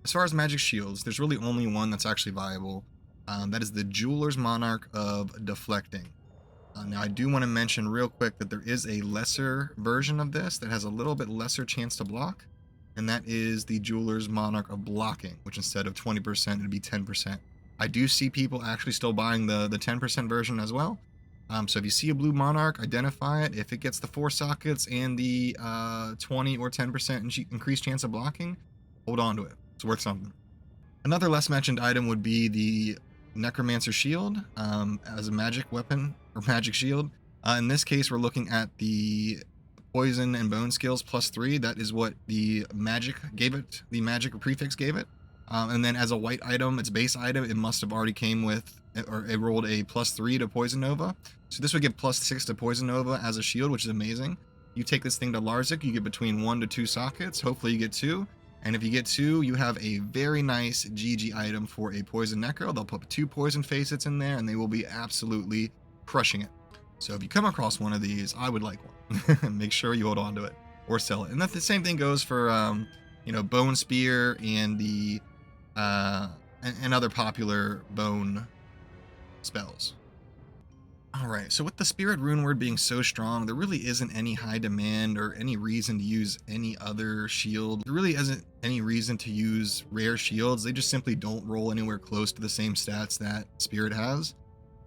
As far as magic shields, there's really only one that's actually viable. That is the Jeweler's Monarch of Deflecting. Now, I do want to mention real quick that there is a lesser version of this that has a little bit lesser chance to block, and that is the Jeweler's Monarch of Blocking, which instead of 20%, it'd be 10%. I do see people actually still buying the 10% version as well. So if you see a blue Monarch, identify it. If it gets the 4 sockets and the 20 or 10% increased chance of blocking, hold on to it. It's worth something. Another less mentioned item would be the Necromancer Shield as a magic weapon or magic shield. In this case, we're looking at the poison and bone skills +3. That is what the magic gave it, the magic prefix gave it. And then as a white item, its base item, it must have already came with, or it rolled a +3 to Poison Nova. So this would give +6 to Poison Nova as a shield, which is amazing. You take this thing to Larzik, you get between 1 to 2 sockets. Hopefully you get 2. And if you get 2, you have a very nice GG item for a Poison Necro. They'll put 2 Poison Facets in there, and they will be absolutely crushing it. So if you come across one of these, I would like one. Make sure you hold on to it or sell it. And that the same thing goes for, Bone Spear and the and other popular bone spells. Alright, so with the Spirit Rune Word being so strong, there really isn't any high demand or any reason to use any other shield. There really isn't any reason to use rare shields. They just simply don't roll anywhere close to the same stats that Spirit has.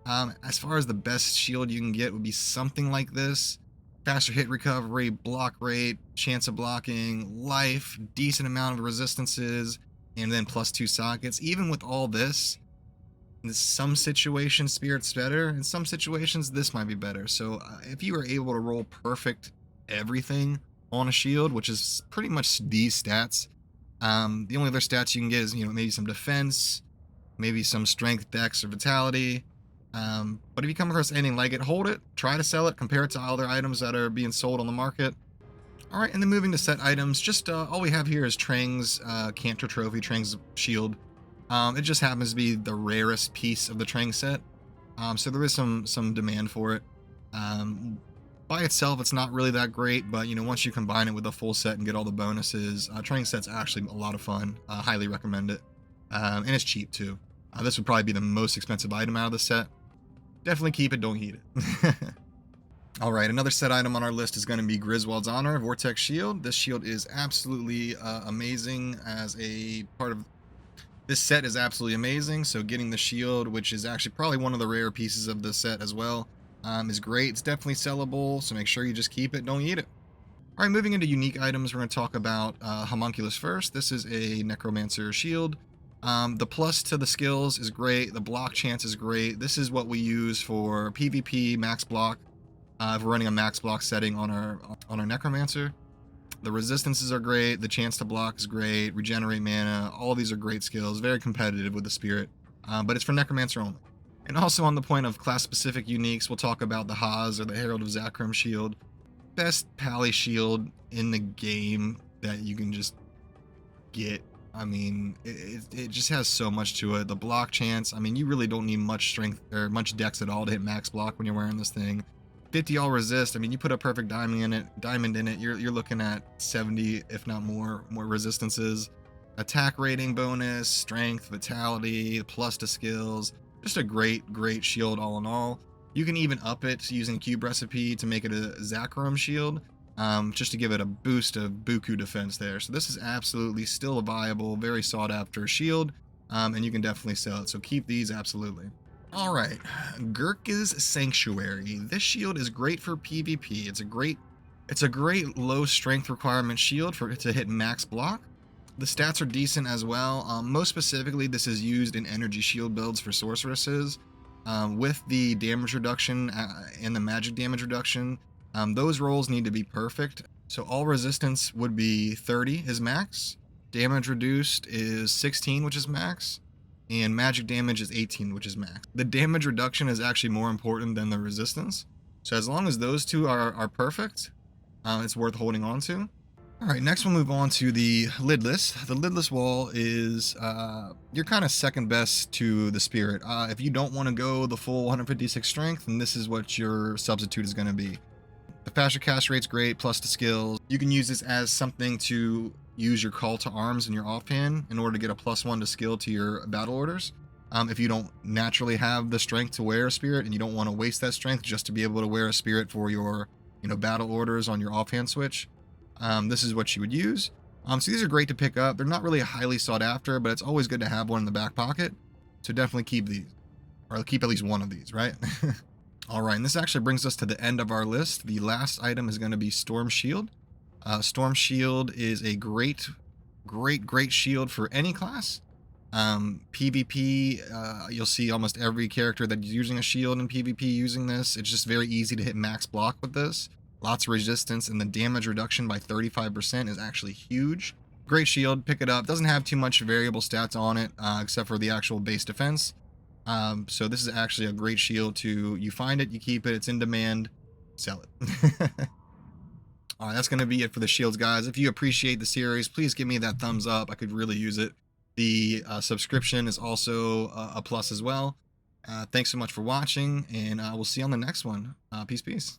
As far as the best shield you can get would be something like this. Faster hit recovery, block rate, chance of blocking, life, decent amount of resistances, and then +2 sockets. Even with all this, in some situations, Spirit's better. In some situations, this might be better. So if you are able to roll perfect everything on a shield, which is pretty much these stats, the only other stats you can get is, maybe some defense, maybe some strength, dex, or vitality. But if you come across anything like it, hold it, try to sell it, compare it to other items that are being sold on the market. Alright, and then moving to set items, just all we have here is Trang's Cantor Trophy, Trang's Shield. It just happens to be the rarest piece of the Trang set, so there is some demand for it. By itself, it's not really that great, but once you combine it with the full set and get all the bonuses, Trang set's actually a lot of fun. Highly recommend it, and it's cheap too. This would probably be the most expensive item out of the set. Definitely keep it, don't heat it. Alright, another set item on our list is going to be Griswold's Honor, Vortex Shield. This shield is absolutely amazing as a part of... This set is absolutely amazing, so getting the shield, which is actually probably one of the rare pieces of the set as well, is great. It's definitely sellable, so make sure you just keep it, don't eat it. Alright, moving into unique items, we're going to talk about Homunculus first. This is a Necromancer Shield. The plus to the skills is great, the block chance is great. This is what we use for PvP max block, if we're running a max block setting on our Necromancer. The resistances are great, the chance to block is great, regenerate mana, all these are great skills, very competitive with the Spirit, but it's for Necromancer only. And also on the point of class-specific uniques, we'll talk about the Haas or the Herald of Zakram Shield. Best pally shield in the game that you can just get. I mean, it just has so much to it. The block chance, I mean, you really don't need much strength or much dex at all to hit max block when you're wearing this thing. 50 all resist. I mean, you put a perfect diamond in it, you're looking at 70, if not more resistances. Attack rating bonus, strength, vitality, plus to skills. Just a great shield all in all. You can even up it using Cube Recipe to make it a Zakram shield, just to give it a boost of Buku defense there. So this is absolutely still a viable, very sought after shield, and you can definitely sell it. So keep these absolutely. Alright, Gurkha Sanctuary. This shield is great for PvP. It's a great low strength requirement shield for it to hit max block. The stats are decent as well. Most specifically, this is used in energy shield builds for sorceresses. With the damage reduction and the magic damage reduction, those rolls need to be perfect. So all resistance would be 30 is max. Damage reduced is 16, which is max. And magic damage is 18, which is max. The damage reduction is actually more important than the resistance. So as long as those two are perfect, it's worth holding on to. Alright, next we'll move on to the Lidless. The Lidless Wall is your kind of second best to the Spirit. If you don't want to go the full 156 strength, then this is what your substitute is going to be. The faster cast rate's great, plus the skills. You can use this as something to use your call to arms in your offhand in order to get a +1 to skill to your battle orders. If you don't naturally have the strength to wear a spirit and you don't want to waste that strength just to be able to wear a spirit for your, battle orders on your offhand switch, this is what you would use. So these are great to pick up. They're not really highly sought after, but it's always good to have one in the back pocket. So definitely keep these, or keep at least one of these, right? All right, and this actually brings us to the end of our list. The last item is going to be Storm Shield. Storm Shield is a great shield for any class. PvP, you'll see almost every character that's using a shield in PvP using this. It's just very easy to hit max block with this. Lots of resistance, and the damage reduction by 35% is actually huge. Great shield, pick it up. Doesn't have too much variable stats on it, except for the actual base defense. So this is actually a great shield to, you find it, you keep it, it's in demand, sell it. All right, that's going to be it for the shields, guys. If you appreciate the series, please give me that thumbs up. I could really use it. The subscription is also a plus as well. Thanks so much for watching, and we'll see you on the next one. Peace.